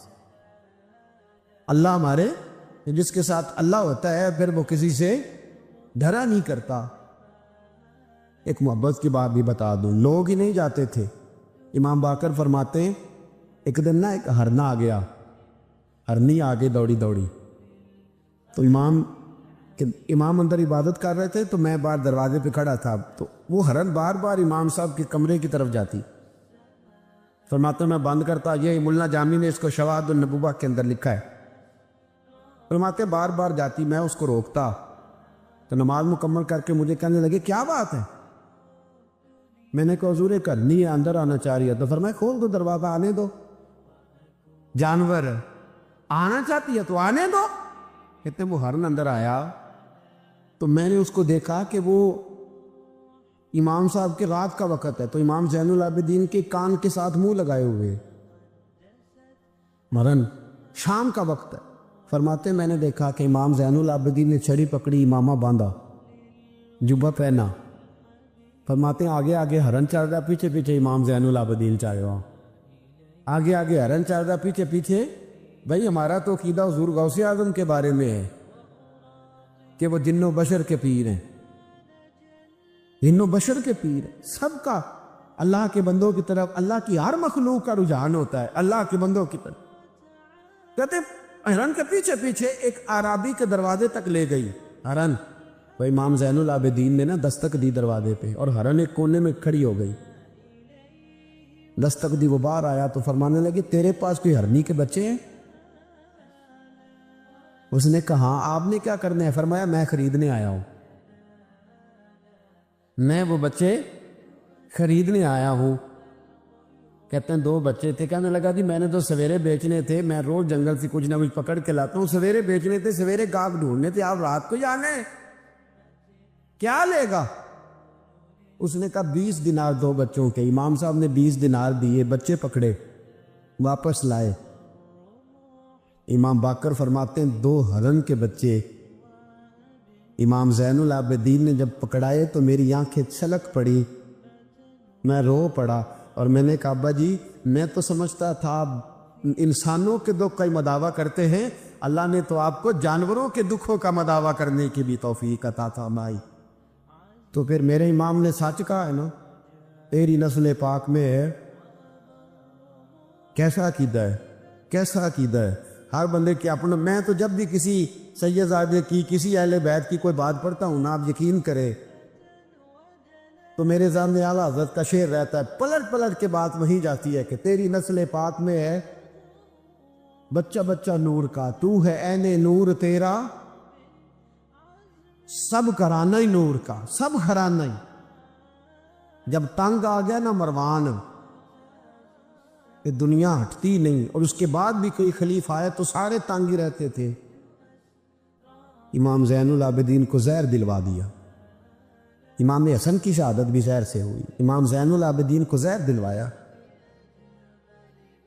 اللہ ہمارے، جس کے ساتھ اللہ ہوتا ہے پھر وہ کسی سے ڈرا نہیں کرتا۔ ایک محبت کی بات بھی بتا دوں، لوگ ہی نہیں جاتے تھے۔ امام باقر فرماتے ہیں ایک دن نا ایک ہرنا آ گیا، ہرنی آگے دوڑی تو امام اندر عبادت کر رہے تھے تو میں باہر دروازے پہ کھڑا تھا، تو وہ ہرن بار بار امام صاحب کے کمرے کی طرف جاتی۔ فرماتے میں بند کرتا، یہ مولانا جامی نے اس کو شواہد النبوہ کے اندر لکھا ہے۔ فرماتے بار بار جاتی، میں اس کو روکتا تو نماز مکمل کر کے مجھے کہنے لگے کیا بات ہے؟ میں نے کہا حضور ایک ہرنی ہے اندر آنا چاہ رہی ہے۔ تو فرمایا کھول دو دروازہ، آنے دو، جانور آنا چاہتی ہے تو آنے دو۔ کہتے وہ ہرن اندر آیا تو میں نے اس کو دیکھا کہ وہ امام صاحب کے رات کا وقت ہے، تو امام زین العابدین کے کان کے ساتھ منہ لگائے ہوئے، مرن شام کا وقت ہے۔ فرماتے میں نے دیکھا کہ امام زین العابدین نے چھڑی پکڑی، امامہ باندھا، جبہ پہنا۔ فرماتے ہیں آگے آگے ہرن چل رہا، پیچھے پیچھے امام زین العابدین چل رہا، آگے آگے ہرن چل رہا، پیچھے پیچھے۔ بھائی ہمارا تو عقیدہ حضور غوث اعظم کے بارے میں ہے کہ وہ جن و بشر کے پیر ہیں، جن و بشر کے پیر ہیں، سب کا اللہ کے بندوں کی طرف، اللہ کی ہر مخلوق کا رجحان ہوتا ہے اللہ کے بندوں کی طرف۔ کہتے ہرن کے پیچھے پیچھے ایک عرابی کے دروازے تک لے گئی ہرن، وہ امام زین العابدین نے نا دستک دی دروازے پہ، اور ہرن ایک کونے میں کھڑی ہو گئی، دستک دی، وہ باہر آیا تو فرمانے لگے تیرے پاس کوئی ہرنی کے بچے ہیں؟ اس نے کہا آپ نے کیا کرنا ہے؟ فرمایا میں خریدنے آیا ہوں، میں وہ بچے خریدنے آیا ہوں۔ کہتے ہیں 2 بچے تھے، کہنے لگا جی میں نے تو سویرے بیچنے تھے، میں روز جنگل سے کچھ نہ کچھ پکڑ کے لاتا ہوں، سویرے بیچنے تھے، سویرے گاہک ڈھونڈنے تھے، آپ رات کو جانے کیا لے گا؟ اس نے کہا 20 دینار 2 بچوں کے۔ امام صاحب نے 20 دینار دیے، بچے پکڑے، واپس لائے۔ امام باقر فرماتے ہیں 2 ہرن کے بچے امام زین العابدین نے جب پکڑائے تو میری آنکھیں چھلک پڑی، میں رو پڑا، اور میں نے کہا ابا جی میں تو سمجھتا تھا انسانوں کے دکھ کا ہی مداوع کرتے ہیں، اللہ نے تو آپ کو جانوروں کے دکھوں کا مداوع کرنے کی بھی توفیق عطا فرمائی۔ تو پھر میرے امام نے سچ کہا ہے نا، تیری نسل پاک میں ہے۔ کیسا عقیدہ ہے، کیسا عقیدہ ہے ہر بندے کے اپنا۔ میں تو جب بھی کسی سید زادے کی، کسی اہل بیت کی کوئی بات پڑھتا ہوں نا، آپ یقین کرے تو میرے سامنے اعلیٰ حضرت کا شعر رہتا ہے، پلٹ پلٹ کے بات وہیں جاتی ہے کہ تیری نسل پاک میں ہے بچہ بچہ نور کا، تو ہے عین نور تیرا سب گھرانہ ہی نور کا، سب گھرانہ ہی۔ جب تنگ آ گیا نا مروان کہ دنیا ہٹتی نہیں، اور اس کے بعد بھی کوئی خلیفہ آئے تو سارے تنگ ہی رہتے تھے، امام زین العابدین کو زہر دلوا دیا۔ امام حسن کی شہادت بھی زہر سے ہوئی، امام زین العابدین کو زہر دلوایا۔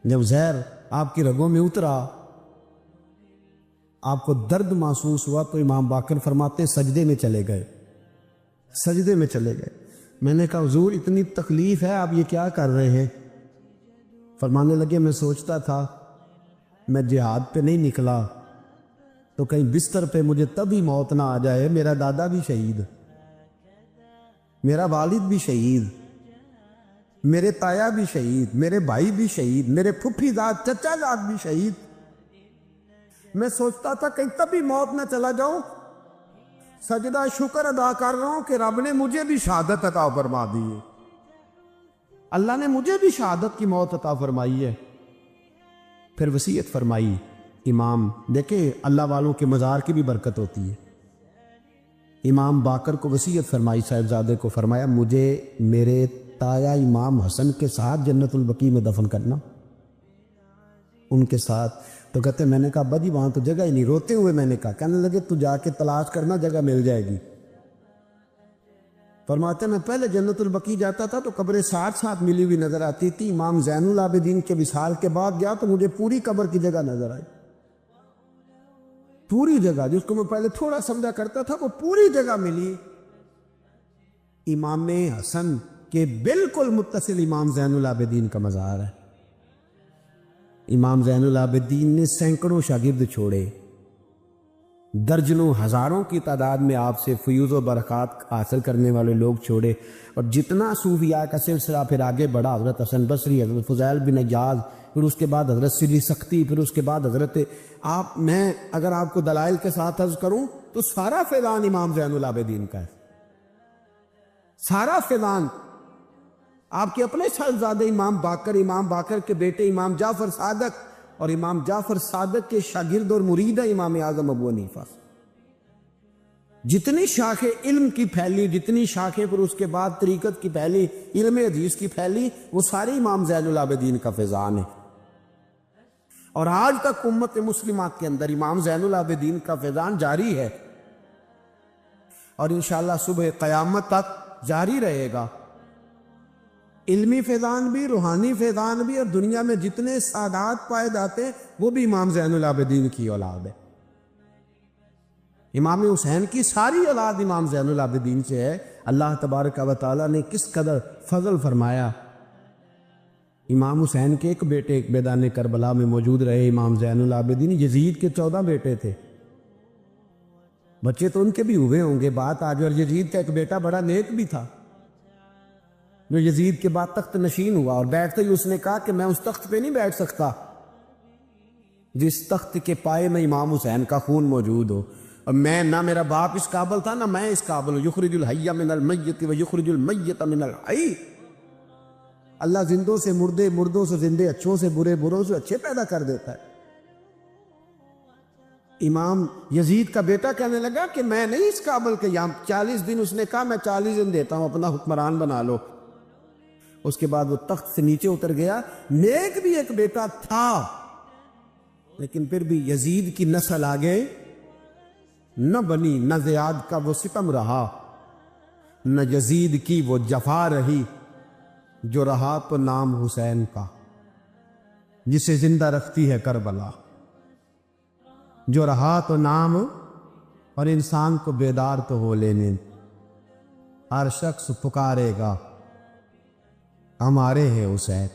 جب زہر آپ کی رگوں میں اترا، آپ کو درد محسوس ہوا، تو امام باقر فرماتے سجدے میں چلے گئے، سجدے میں چلے گئے۔ میں نے کہا حضور اتنی تکلیف ہے، آپ یہ کیا کر رہے ہیں؟ فرمانے لگے میں سوچتا تھا میں جہاد پہ نہیں نکلا تو کہیں بستر پہ مجھے تبھی موت نہ آ جائے، میرا دادا بھی شہید، میرا والد بھی شہید، میرے تایا بھی شہید، میرے بھائی بھی شہید، میرے پھپھی زاد چچا زاد بھی شہید۔ میں سوچتا تھا کہیں تبھی موت نہ چلا جاؤں۔ سجدہ شکر ادا کر رہا ہوں کہ رب نے مجھے بھی شہادت عطا فرما دی ہے، اللہ نے مجھے بھی شہادت کی موت عطا فرمائی ہے۔ پھر وصیت فرمائی امام، دیکھیں اللہ والوں کے مزار کی بھی برکت ہوتی ہے۔ امام باقر کو وصیت فرمائی، صاحبزادے کو فرمایا مجھے میرے تایا امام حسن کے ساتھ جنت البقیع میں دفن کرنا، ان کے ساتھ۔ تو کہتے میں نے کہا ابا جی وہاں تو جگہ ہی نہیں، روتے ہوئے میں نے کہا، کہنے لگے تو جا کے تلاش کرنا، جگہ مل جائے گی۔ فرماتے میں پہلے جنت البقیع جاتا تھا تو قبریں ساتھ ساتھ ملی ہوئی نظر آتی تھی، امام زین العابدین کے وصال کے بعد گیا تو مجھے پوری قبر کی جگہ نظر آئی، پوری جگہ جس کو میں پہلے تھوڑا سمجھا کرتا تھا وہ پوری جگہ ملی۔ امام حسن کے بالکل متصل امام زین العابدین کا مزار ہے۔ امام زین العابدین نے سینکڑوں شاگرد چھوڑے، درجنوں ہزاروں کی تعداد میں آپ سے فیوز و برکات حاصل کرنے والے لوگ چھوڑے، اور جتنا صوفیاء کا سلسلہ پھر آگے بڑھا، حضرت حسن بصری، حضرت فضیل بن عیاض، پھر اس کے بعد حضرت سری سختی، پھر اس کے بعد حضرت میں اگر آپ کو دلائل کے ساتھ عرض کروں تو سارا فیضان امام زین العابدین کا ہے، سارا فیضان آپ کے اپنے صاحبزادے امام باقر کے بیٹے امام جعفر صادق، اور امام جعفر صادق کے شاگرد اور مرید ہے امام اعظم ابو حنیفہ۔ جتنی شاخیں علم کی پھیلی، جتنی شاخیں پھر اس کے بعد طریقت کی پھیلی، علم حدیث کی پھیلی، وہ سارے امام زین العابدین کا فیضان ہے۔ اور آج تک امت مسلمہ کے اندر امام زین العابدین کا فیضان جاری ہے، اور انشاءاللہ صبح قیامت تک جاری رہے گا۔ علمی فیضان بھی، روحانی فیضان بھی، اور دنیا میں جتنے سعادات پائے جاتے ہیں وہ بھی امام زین العابدین کی اولاد ہے۔ امام حسین کی ساری اولاد امام زین العابدین سے ہے۔ اللہ تبارک و تعالیٰ نے کس قدر فضل فرمایا۔ امام حسین کے ایک بیٹے ایک میدان کربلا میں موجود رہے، امام زین العابدین۔ یزید کے 14 بیٹے تھے، بچے تو ان کے بھی ہوئے ہوں گے بات آج، اور یزید کا ایک بیٹا بڑا نیک بھی تھا جو یزید کے بعد تخت نشین ہوا، اور بیٹھتے ہی اس نے کہا کہ میں اس تخت پہ نہیں بیٹھ سکتا جس تخت کے پائے میں امام حسین کا خون موجود ہو، اور میں نہ میرا باپ اس قابل تھا نہ میں اس قابل ہوں۔ یخرج الحی من المیت و یخرج المیت من الحی، اللہ زندوں سے مردے، مردوں سے زندے، اچھوں سے برے، بروں سے اچھے پیدا کر دیتا ہے۔ امام یزید کا بیٹا کہنے لگا کہ میں نہیں اس قابل کہ یہاں 40 دن، اس نے کہا میں 40 دن دیتا ہوں، اپنا حکمران بنا لو۔ اس کے بعد وہ تخت سے نیچے اتر گیا۔ نیک بھی ایک بیٹا تھا، لیکن پھر بھی یزید کی نسل آگے نہ بنی، نہ زیاد کا وہ ستم رہا، نہ یزید کی وہ جفا رہی، جو رہا تو نام حسین کا، جسے زندہ رکھتی ہے کربلا، جو رہا تو نام، اور انسان کو بیدار تو ہو لینے۔ ہر شخص پکارے گا ہمارے ہیں حسین۔